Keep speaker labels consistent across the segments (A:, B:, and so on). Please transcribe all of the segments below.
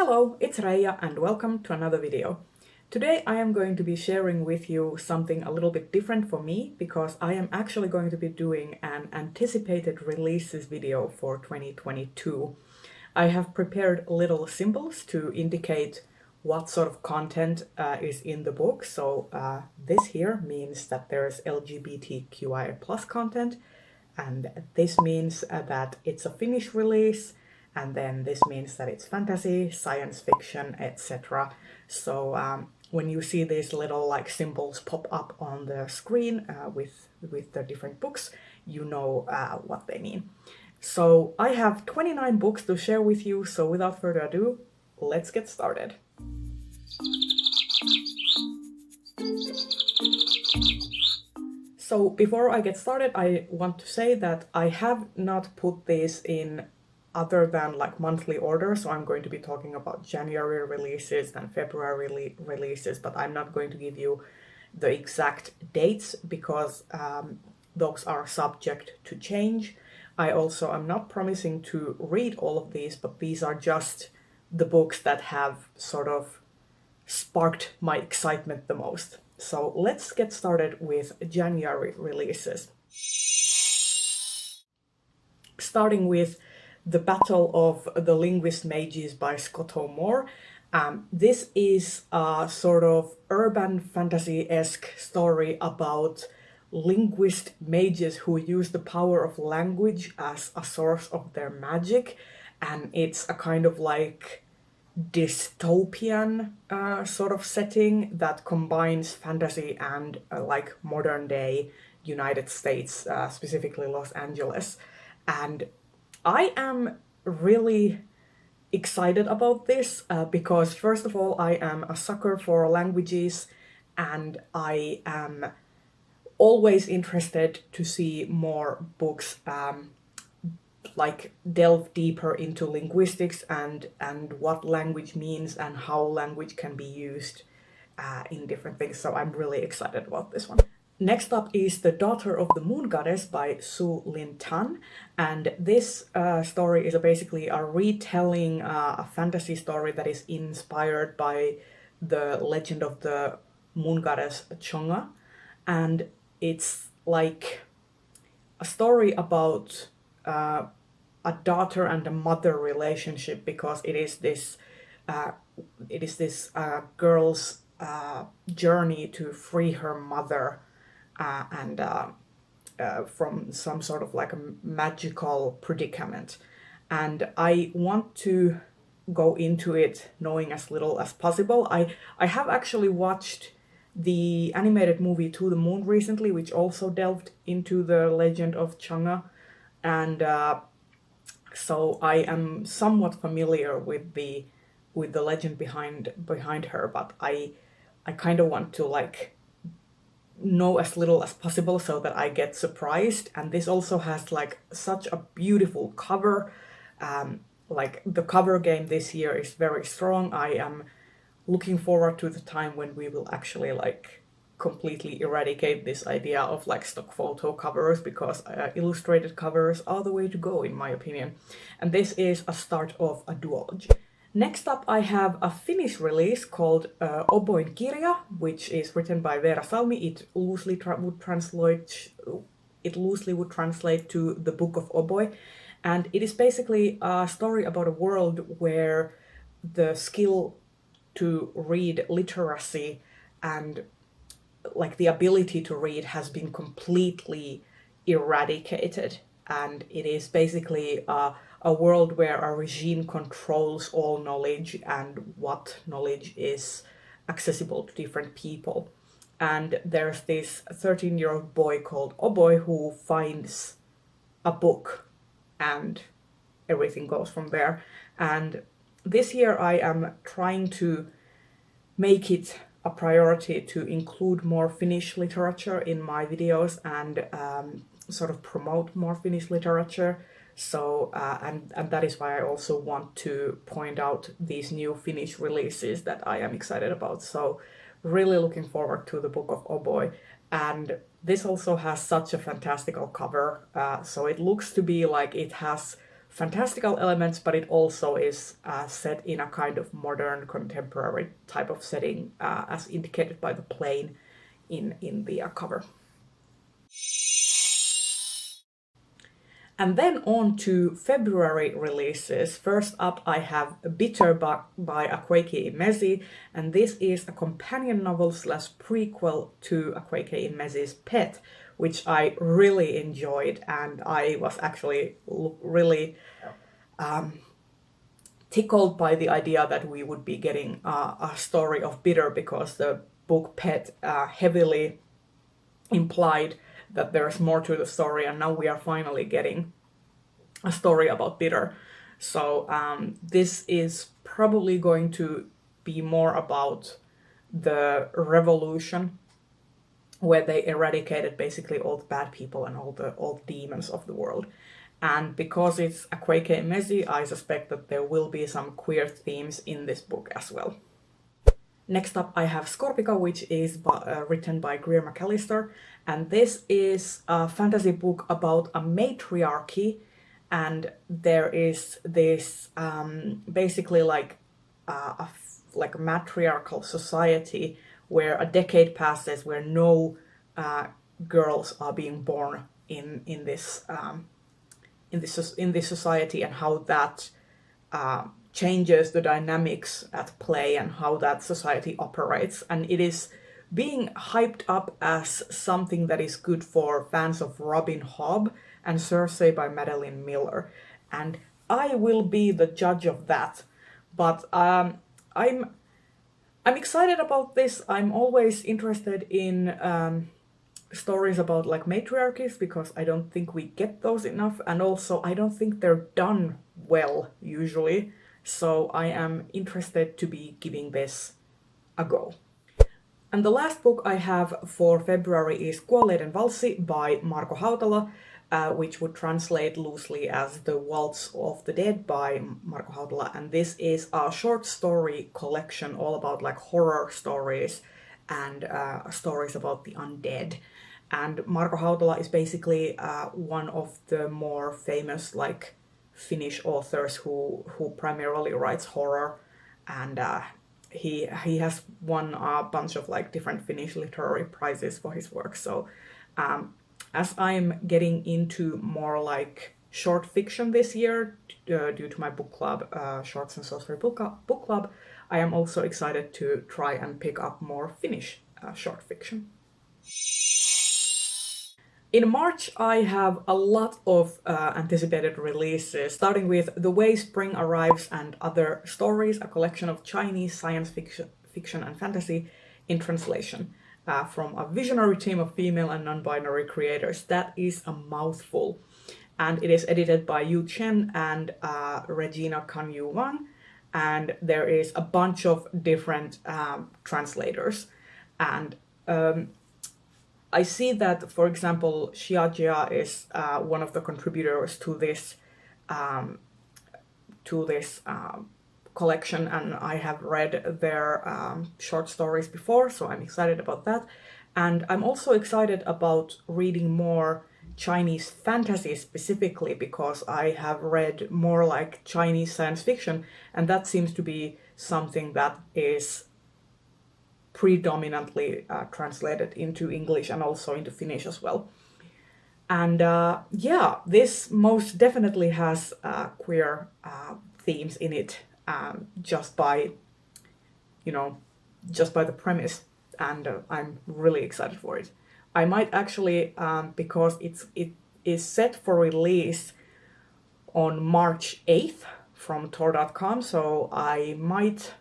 A: Hello, it's Reija and welcome to another video. Today I am going to be sharing with you something a little bit different for me because I am actually going to be doing an anticipated releases video for 2022. I have prepared little symbols to indicate what sort of content is in the book. So this here means that there's LGBTQIA+ content, and this means that it's a Finnish release, and then this means that it's fantasy, science fiction, etc. So when you see these little symbols pop up on the screen with the different books, you know what they mean. So I have 29 books to share with you, so without further ado, let's get started. So before I get started, I want to say that I have not put these in other than monthly order, so I'm going to be talking about January releases and February releases, but I'm not going to give you the exact dates because those are subject to change. I also am not promising to read all of these, but these are just the books that have sort of sparked my excitement the most. So let's get started with January releases. Starting with The Battle of the Linguist Mages by Scott Moore. This is a sort of urban fantasy-esque story about linguist mages who use the power of language as a source of their magic, and it's a kind of dystopian sort of setting that combines fantasy and modern day United States, specifically Los Angeles. And I am really excited about this because first of all, I am a sucker for languages, and I am always interested to see more books delve deeper into linguistics and what language means and how language can be used in different things. So I'm really excited about this one. Next up is The Daughter of the Moon Goddess by Su Lin Tan, and this story is basically a retelling, a fantasy story that is inspired by the legend of the moon goddess Chonga, and it's like a story about a daughter and a mother relationship, because it is this girl's journey to free her mother and from some sort of a magical predicament. And I want to go into it knowing as little as possible. I have actually watched the animated movie To the Moon recently, which also delved into the legend of Chang'e, and so I am somewhat familiar with the legend behind her, but I kind of want to know as little as possible so that I get surprised. And this also has such a beautiful cover. The cover game this year is very strong. I am looking forward to the time when we will actually completely eradicate this idea of stock photo covers, because illustrated covers are the way to go in my opinion. And this is a start of a duology. Next up, I have a Finnish release called Oboin Kirja, which is written by Veera Salmi. It loosely would translate to The Book of Oboi, and it is basically a story about a world where the skill to read literacy and the ability to read has been completely eradicated. And it is basically a world where a regime controls all knowledge and what knowledge is accessible to different people. And there's this 13-year-old boy called Oboi who finds a book, and everything goes from there. And this year I am trying to make it a priority to include more Finnish literature in my videos and sort of promote more Finnish literature. So and that is why I also want to point out these new Finnish releases that I am excited about. So really looking forward to The Book of Oboi. And this also has such a fantastical cover. So it looks to be like it has fantastical elements, but it also is set in a kind of modern, contemporary type of setting, as indicated by the plane in the cover. And then on to February releases. First up, I have Bitter by Akwaeke Emezi, and this is a companion novel slash prequel to Akwaeke Emezi's Pet, which I really enjoyed, and I was actually really tickled by the idea that we would be getting a story of Bitter, because the book Pet heavily implied that there's more to the story, and now we are finally getting a story about Bitter. So this is probably going to be more about the revolution, where they eradicated basically all the bad people and all the demons of the world. And because it's Akwaeke Emezi, I suspect that there will be some queer themes in this book as well. Next up, I have Scorpica, which is written by Greer McAllister, and this is a fantasy book about a matriarchy, and there is this basically like a matriarchal society where a decade passes where no girls are being born in this society, and how that changes the dynamics at play and how that society operates. And it is being hyped up as something that is good for fans of Robin Hobb and Cersei by Madeline Miller. And I will be the judge of that. But I'm excited about this. I'm always interested in stories about like matriarchies, because I don't think we get those enough, and also I don't think they're done well usually. So I am interested to be giving this a go. And the last book I have for February is Kuolleiden valssi by Marko Hautala, which would translate loosely as The Waltz of the Dead by Marko Hautala. And this is a short story collection all about like horror stories and stories about the undead. And Marko Hautala is basically one of the more famous like Finnish authors who primarily writes horror, and he has won a bunch of like different Finnish literary prizes for his work. So as I'm getting into more like short fiction this year, due to my book club, Shorts and Sorcery book club, I am also excited to try and pick up more Finnish short fiction. In March, I have a lot of anticipated releases, starting with The Way Spring Arrives and Other Stories, a collection of Chinese science fiction and fantasy in translation from a visionary team of female and non-binary creators. That is a mouthful. And it is edited by Yu Chen and Regina Kanyu Wang. And there is a bunch of different translators. And I see that, for example, Xia Jia is one of the contributors to this collection, and I have read their short stories before, so I'm excited about that. And I'm also excited about reading more Chinese fantasy specifically, because I have read more like Chinese science fiction, and that seems to be something that is predominantly translated into English and also into Finnish as well. And yeah, this most definitely has queer themes in it, just by the premise, and I'm really excited for it. I might actually, because it is set for release on March 8th from Tor.com, so I might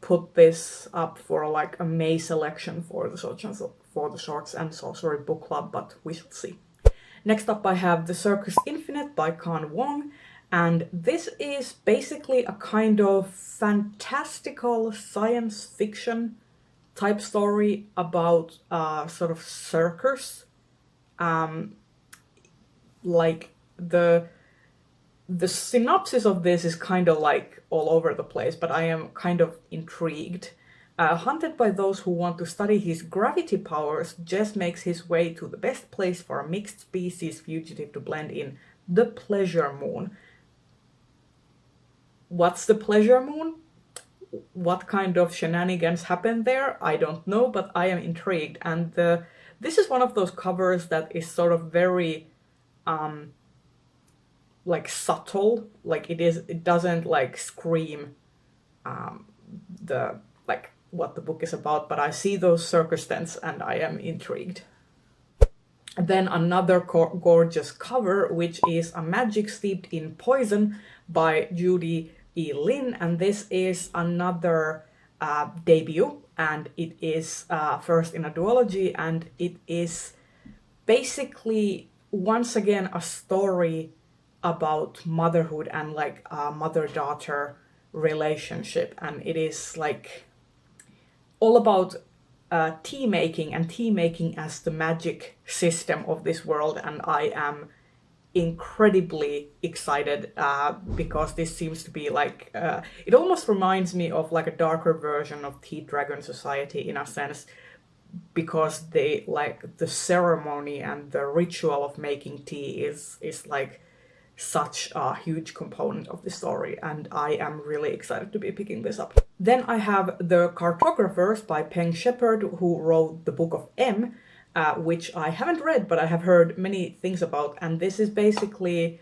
A: put this up for like a May selection for the Shorts and Sorcery book club, but we shall see. Next up, I have The Circus Infinite by Kan Wong, and this is basically a kind of fantastical science fiction type story about sort of circus. Like the synopsis of this is kind of like all over the place, but I am kind of intrigued. Hunted by those who want to study his gravity powers, Jess makes his way to the best place for a mixed species fugitive to blend in, The Pleasure Moon. What's the Pleasure Moon? What kind of shenanigans happened there? I don't know, but I am intrigued. And this is one of those covers that is sort of very like subtle. Like it doesn't like scream the like what the book is about, but I see those circus tents and I am intrigued. Then another gorgeous cover, which is A Magic Steeped in Poison by Judy E. Lin, and this is another debut, and it is first in a duology, and it is basically once again a story about motherhood and like a mother-daughter relationship, and it is like all about tea making and tea making as the magic system of this world, and I am incredibly excited because this seems to be like it almost reminds me of like a darker version of Tea Dragon Society in a sense, because they like the ceremony and the ritual of making tea is like such a huge component of the story, and I am really excited to be picking this up. Then I have The Cartographers by Peng Shepherd, who wrote the Book of M, which I haven't read, but I have heard many things about. And this is basically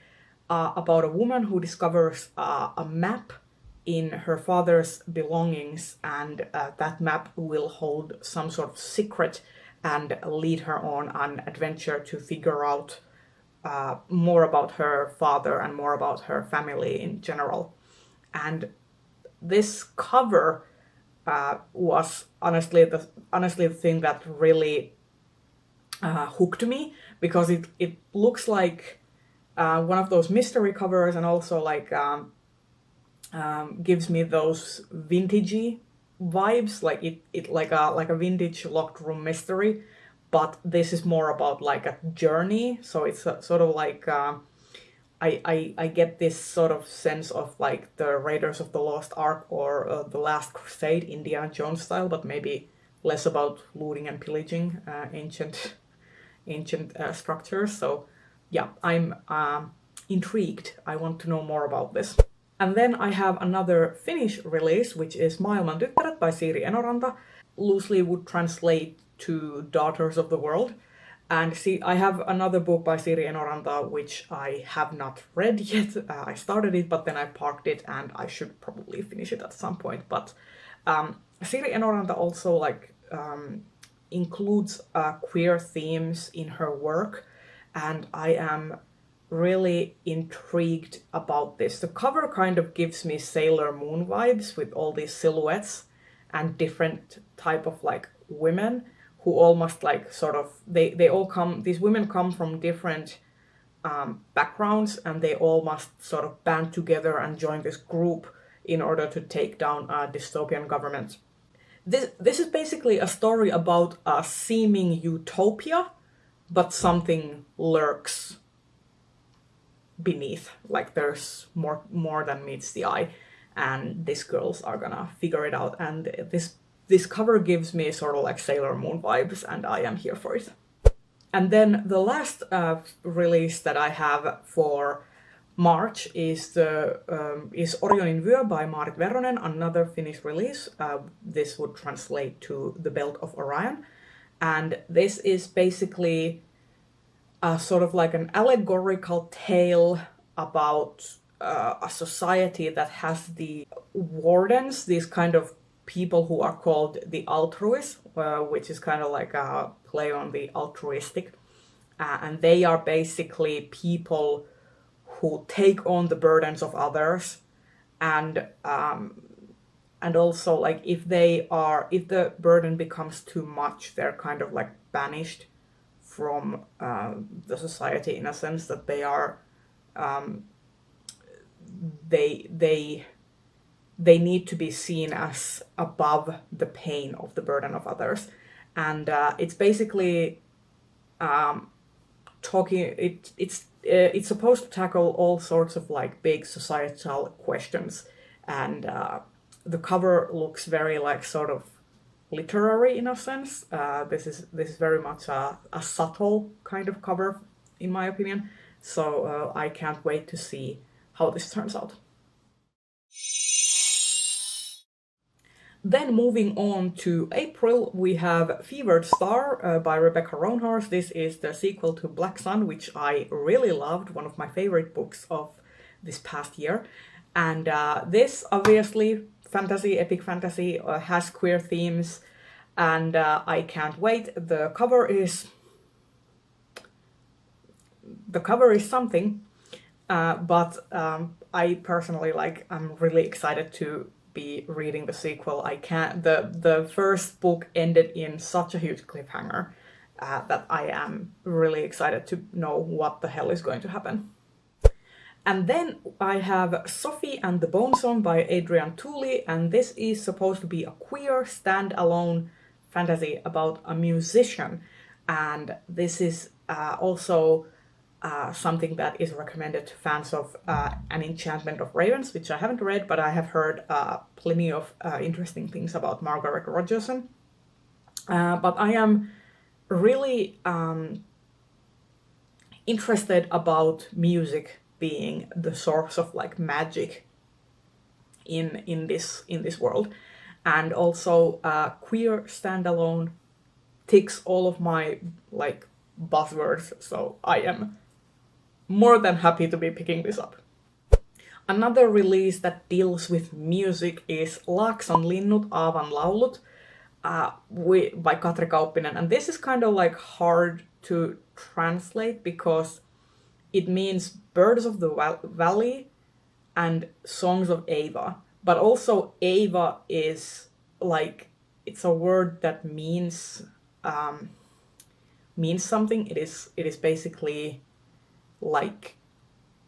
A: about a woman who discovers a map in her father's belongings, and that map will hold some sort of secret and lead her on an adventure to figure out more about her father and more about her family in general. And this cover was honestly the thing that really hooked me, because it looks like one of those mystery covers, and also like gives me those vintagey vibes, like it like a vintage locked room mystery, but this is more about like a journey. So it's sort of like I get this sort of sense of like the Raiders of the Lost Ark or the Last Crusade, Indiana Jones style, but maybe less about looting and pillaging ancient structures. So yeah, I'm intrigued. I want to know more about this. And then I have another Finnish release, which is Maailman tyttäret by Siiri Enoranta. Loosely would translate to Daughters of the World. And see, I have another book by Siiri Enoranta, which I have not read yet. I started it, but then I parked it, and I should probably finish it at some point. But Siiri Enoranta also like includes queer themes in her work, and I am really intrigued about this. The cover kind of gives me Sailor Moon vibes with all these silhouettes and different type of like women who almost like sort of these women come from different backgrounds, and they all must sort of band together and join this group in order to take down a dystopian government. This is basically a story about a seeming utopia, but something lurks beneath. Like there's more than meets the eye, and these girls are gonna figure it out. And this cover gives me sort of like Sailor Moon vibes, and I am here for it. And then the last release that I have for March is Orionin Vyö by Maarit Veronen, another Finnish release. This would translate to The Belt of Orion. And this is basically sort of like an allegorical tale about a society that has the wardens, these kind of people who are called the altruists, which is kind of like a play on the altruistic. And they are basically people who take on the burdens of others, and also like if the burden becomes too much, they're kind of like banished from the society, in a sense that they are they need to be seen as above the pain of the burden of others. And it's basically it's supposed to tackle all sorts of like big societal questions, and the cover looks very like sort of literary in a sense. This is very much a subtle kind of cover, in my opinion, So I can't wait to see how this turns out. Then moving on to April, we have Fevered Star by Rebecca Roanhorse. This is the sequel to Black Sun, which I really loved, one of my favorite books of this past year. And this, obviously, fantasy, epic fantasy, has queer themes, and I can't wait. The cover is something, but I personally I'm really excited to be reading the sequel. I can't. The first book ended in such a huge cliffhanger that I am really excited to know what the hell is going to happen. And then I have Sophie and the Bone Song by Adrian Tooley, and this is supposed to be a queer standalone fantasy about a musician, and this is also something that is recommended to fans of An Enchantment of Ravens, which I haven't read, but I have heard plenty of interesting things about Margaret Rogerson. But I am really interested about music being the source of magic in this world, and also queer standalone ticks all of my buzzwords, so I am more than happy to be picking this up. Another release that deals with music is Laakson linnut, Aavan laulut by Katri Kauppinen, and this is kind of hard to translate because it means birds of the valley and songs of Ava, but also Ava is it's a word that means something. It is basically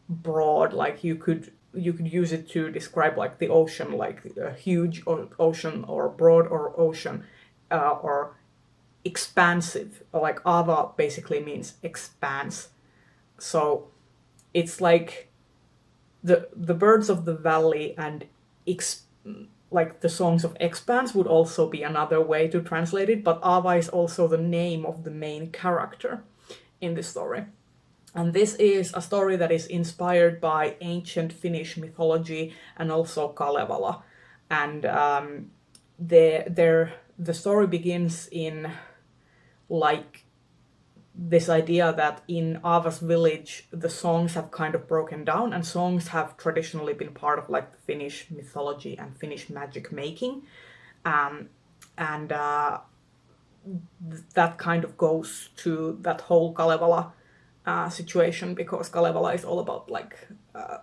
A: broad, you could use it to describe the ocean, a huge ocean, or broad or ocean, or expansive. Ava basically means expanse. So it's the birds of the valley and the songs of expanse would also be another way to translate it, but Ava is also the name of the main character in this story. And this is a story that is inspired by ancient Finnish mythology and also Kalevala. And the story begins in this idea that in Ava's village, the songs have kind of broken down, and songs have traditionally been part of the Finnish mythology and Finnish magic making. And that kind of goes to that whole Kalevala situation, because Kalevala is all about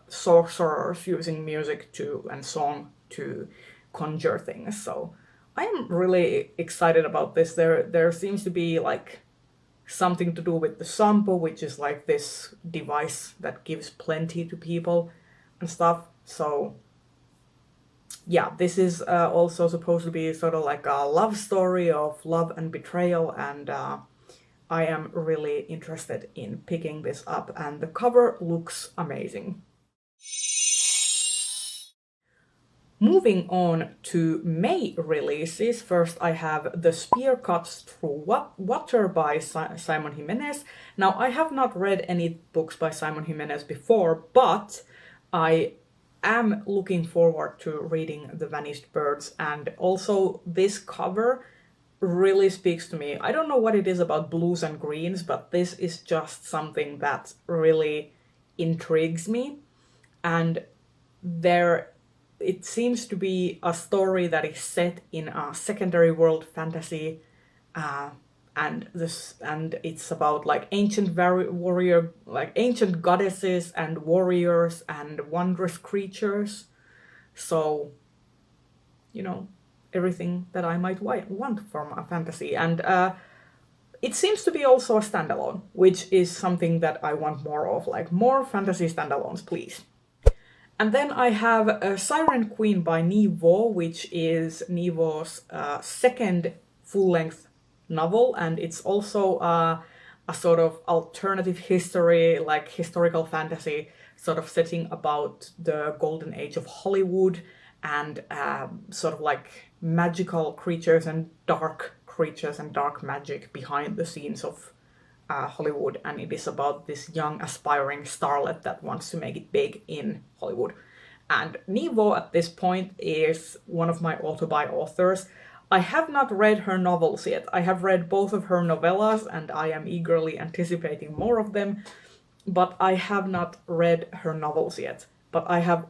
A: sorcerers using music and song to conjure things. So I am really excited about this. There seems to be something to do with the sampo, which is this device that gives plenty to people and stuff. So yeah, this is also supposed to be sort of a love story of love and betrayal, and I am really interested in picking this up, and the cover looks amazing. Moving on to May releases, first I have The Spear Cuts Through Water by Simon Jimenez. Now, I have not read any books by Simon Jimenez before, but I am looking forward to reading The Vanished Birds, and also this cover really speaks to me. I don't know what it is about blues and greens, but this is just something that really intrigues me. And it seems to be a story that is set in a secondary world fantasy, and it's about ancient warrior, ancient goddesses and warriors and wondrous creatures. So, everything that I might want from a fantasy. And it seems to be also a standalone, which is something that I want more of, more fantasy standalones, please. And then I have Siren Queen by Nhi Vo, which is Nhi Vo's second full-length novel, and it's also a sort of alternative history, historical fantasy sort of setting about the golden age of Hollywood, and sort of magical creatures and dark creatures and dark magic behind the scenes of Hollywood, and it is about this young aspiring starlet that wants to make it big in Hollywood. And Nivo at this point is one of my auto-buy authors. I have not read her novels yet. I have read both of her novellas and I am eagerly anticipating more of them, but I have not read her novels yet. But I have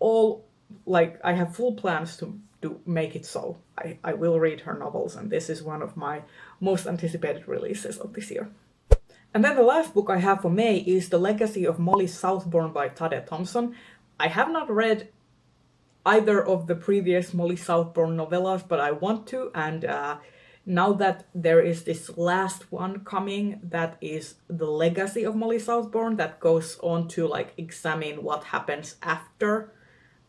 A: I have full plans to make it so. I will read her novels, and this is one of my most anticipated releases of this year. And then the last book I have for May is The Legacy of Molly Southbourne by Tade Thompson. I have not read either of the previous Molly Southbourne novellas, but I want to, and now that there is this last one coming that is The Legacy of Molly Southbourne, that goes on to like examine what happens after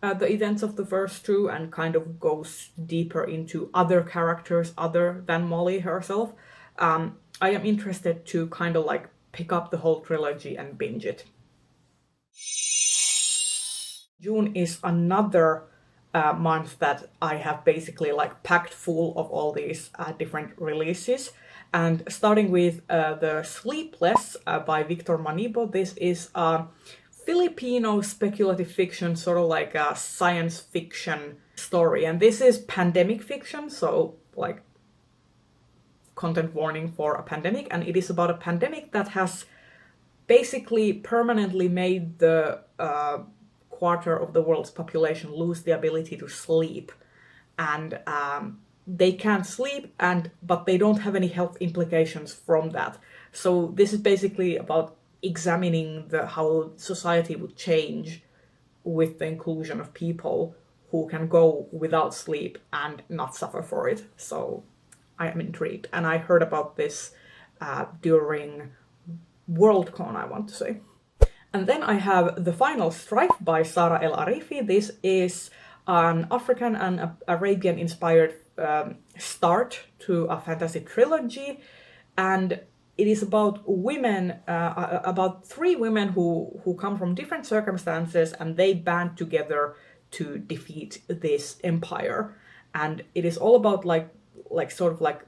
A: the events of the first two and kind of goes deeper into other characters other than Molly herself. I am interested to kind of like pick up the whole trilogy and binge it. June is another month that I have basically like packed full of all these different releases. And starting with The Sleepless by Victor Manibo. This is Filipino speculative fiction, sort of like a science fiction story. And this is pandemic fiction, so like content warning for a pandemic. And it is about a pandemic that has basically permanently made the quarter of the world's population lose the ability to sleep. And they can't sleep, but they don't have any health implications from that. So this is basically about examining how society would change with the inclusion of people who can go without sleep and not suffer for it. So I am intrigued. And I heard about this during Worldcon, I want to say. And then I have The Final Strife by Sara El Arifi. This is an African and Arabian inspired start to a fantasy trilogy, and it is about women, about three women who come from different circumstances, and they band together to defeat this empire. And it is all about like sort of like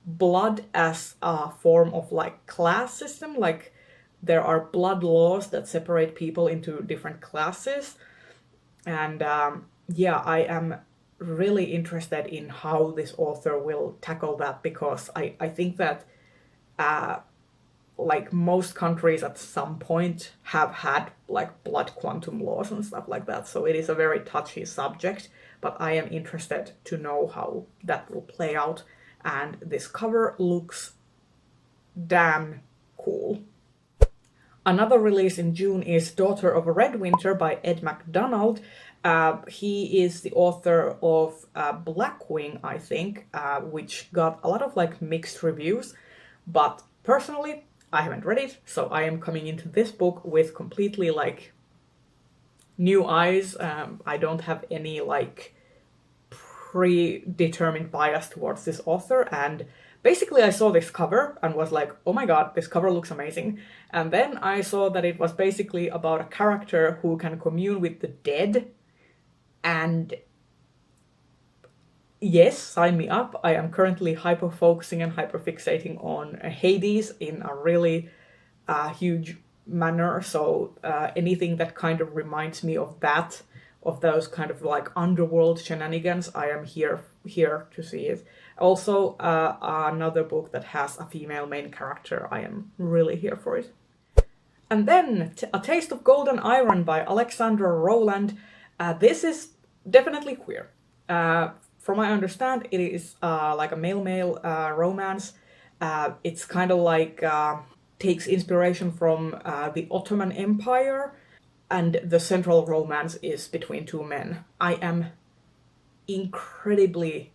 A: blood as a form of like class system. Like there are blood laws that separate people into different classes. And yeah, I am really interested in how this author will tackle that, because I think that like most countries at some point have had like blood quantum laws and stuff like that. So it is a very touchy subject, but I am interested to know how that will play out. And this cover looks damn cool. Another release in June is Daughter of a Red Winter by Ed MacDonald. He is the author of Blackwing, I think, which got a lot of like mixed reviews, but personally, I haven't read it, so I am coming into this book with completely like new eyes. I don't have any like predetermined bias towards this author, and basically I saw this cover and was like, oh my god, this cover looks amazing. And then I saw that it was basically about a character who can commune with the dead, and yes, sign me up. I am currently hyper-focusing and hyper-fixating on Hades in a really huge manner. So anything that kind of reminds me of that, of those kind of like underworld shenanigans, I am here to see it. Also, another book that has a female main character, I am really here for it. And then A Taste of Golden Iron by Alexandra Rowland. This is definitely queer. From what I understand, it is like a male-male romance. It's kind of like takes inspiration from the Ottoman Empire, and the central romance is between two men. I am incredibly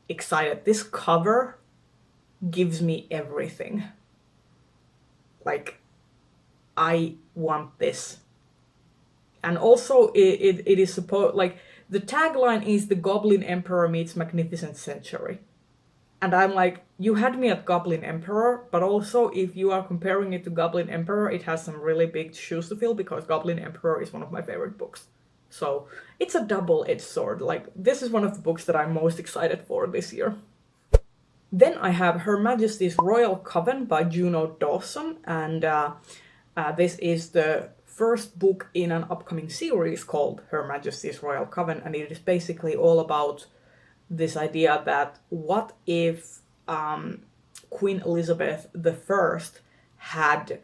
A: excited. This cover gives me everything. Like, I want this. And also, it is supposed, like, the tagline is The Goblin Emperor meets Magnificent Century. And I'm like, you had me at Goblin Emperor, but also if you are comparing it to Goblin Emperor, it has some really big shoes to fill, because Goblin Emperor is one of my favorite books. So it's a double-edged sword. Like, this is one of the books that I'm most excited for this year. Then I have Her Majesty's Royal Coven by Juno Dawson, and this is the first book in an upcoming series called Her Majesty's Royal Coven, and it is basically all about this idea that what if Queen Elizabeth I had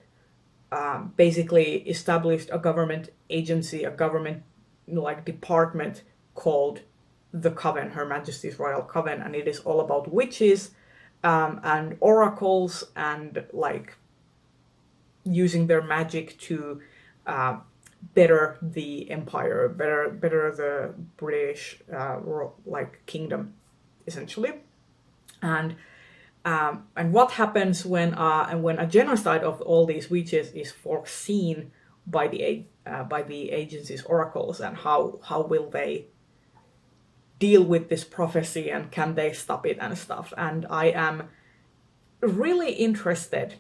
A: basically established a government agency, a government like department called the Coven, Her Majesty's Royal Coven, and it is all about witches and oracles and like using their magic to better the empire, better the British like kingdom, essentially. And what happens when a genocide of all these witches is foreseen by the agency's oracles, and how will they deal with this prophecy, and can they stop it and stuff. And I am really interested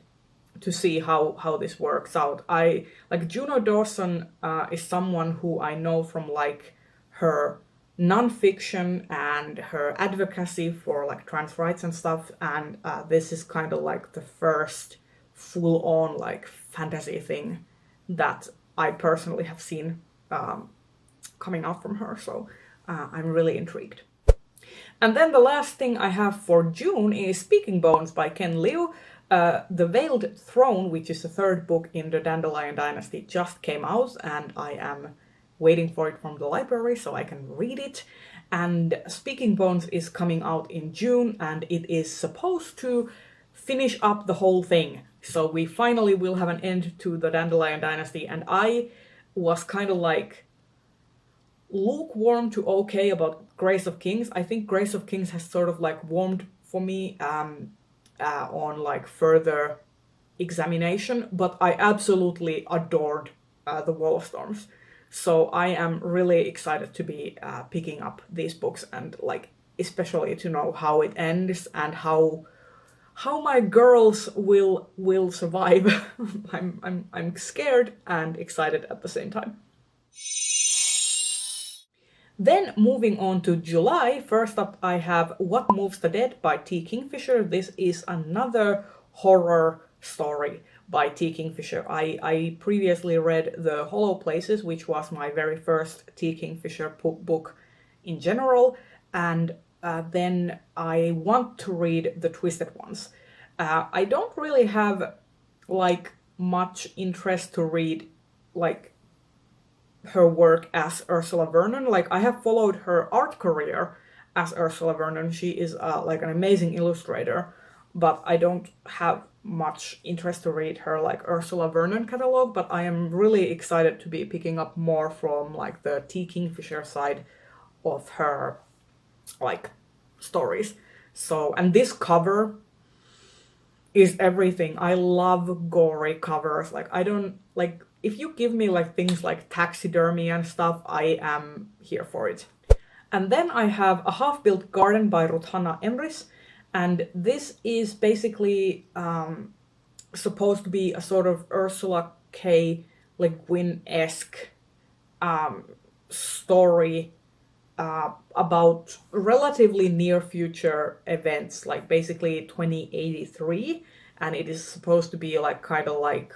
A: to see how this works out. I like Juno Dawson is someone who I know from like her nonfiction and her advocacy for like trans rights and stuff, and this is kind of like the first full-on like fantasy thing that I personally have seen coming out from her, so I'm really intrigued. And then the last thing I have for June is Speaking Bones by Ken Liu. The Veiled Throne, which is the third book in the Dandelion Dynasty, just came out, and I am waiting for it from the library so I can read it. And Speaking Bones is coming out in June, and it is supposed to finish up the whole thing. So we finally will have an end to the Dandelion Dynasty, and I was kind of like lukewarm to okay about Grace of Kings. I think Grace of Kings has sort of like warmed for me on like further examination, but I absolutely adored the Wall of Storms. So I am really excited to be picking up these books, and like especially to know how it ends and how my girls will survive. I'm scared and excited at the same time. Then moving on to July, first up I have What Moves the Dead by T. Kingfisher. This is another horror story by T. Kingfisher. I previously read The Hollow Places, which was my very first T. Kingfisher book in general, and then I want to read The Twisted Ones. I don't really have like much interest to read like her work as Ursula Vernon. Like I have followed her art career as Ursula Vernon. She is like an amazing illustrator, but I don't have much interest to read her like Ursula Vernon catalog. But I am really excited to be picking up more from like the T. Kingfisher side of her like stories. So, and this cover is everything. I love gory covers. Like I don't like, if you give me like things like taxidermy and stuff, I am here for it. And then I have A Half-Built Garden by Ruth Hanna Emrys, and this is basically supposed to be a sort of Ursula K. Le Guin-esque story about relatively near future events, like basically 2083, and it is supposed to be like kind of like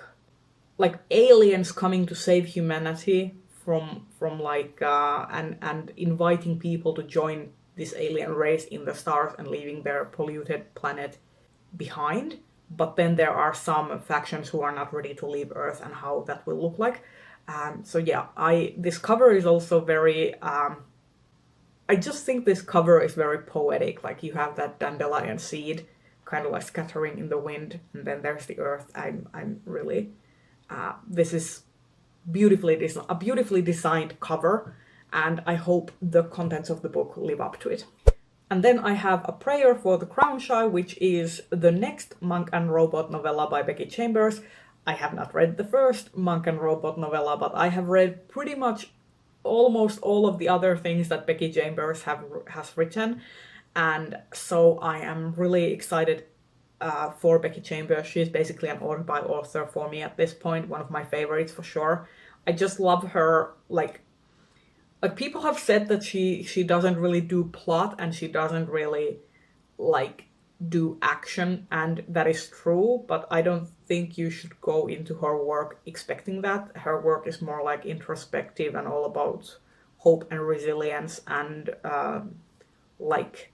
A: aliens coming to save humanity from like and inviting people to join this alien race in the stars and leaving their polluted planet behind. But then there are some factions who are not ready to leave Earth, and how that will look like. So yeah, this cover is also very I just think this cover is very poetic. Like you have that dandelion seed kind of like scattering in the wind, and then there's the Earth. I'm really this is a beautifully designed cover, and I hope the contents of the book live up to it. And then I have A Prayer for the Crownshy, which is the next Monk and Robot novella by Becky Chambers. I have not read the first Monk and Robot novella, but I have read pretty much almost all of the other things that Becky Chambers has written, and so I am really excited for Becky Chambers. She's basically an author author for me at this point, one of my favorites for sure. I just love her, like people have said that she doesn't really do plot, and she doesn't really like do action, and that is true, but I don't think you should go into her work expecting that. Her work is more like introspective and all about hope and resilience, and like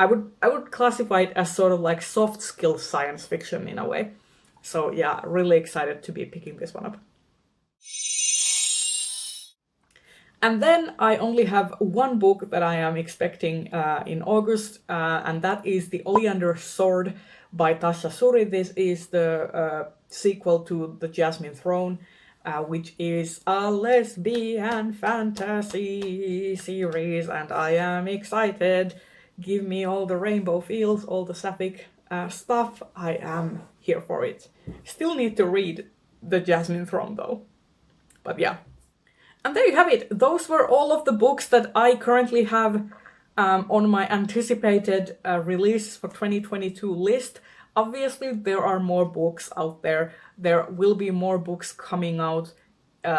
A: I would classify it as sort of like soft skill science fiction in a way. So yeah, really excited to be picking this one up. And then I only have one book that I am expecting in August, and that is The Oleander Sword by Tasha Suri. This is the sequel to The Jasmine Throne, which is a lesbian fantasy series, and I am excited. Give me all the rainbow feels, all the sapphic stuff. I am here for it. Still need to read The Jasmine Throne though. But yeah. And there you have it. Those were all of the books that I currently have on my anticipated release for 2022 list. Obviously, there are more books out there. There will be more books coming out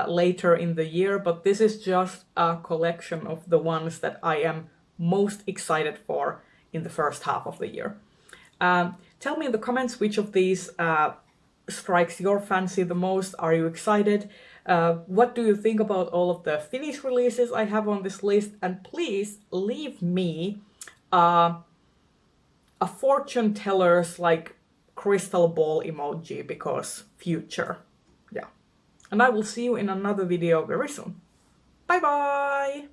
A: later in the year, but this is just a collection of the ones that I am most excited for in the first half of the year. Tell me in the comments which of these strikes your fancy the most. Are you excited? What do you think about all of the Finnish releases I have on this list? And please leave me a fortune teller's like crystal ball emoji, because future. Yeah. And I will see you in another video very soon. Bye bye!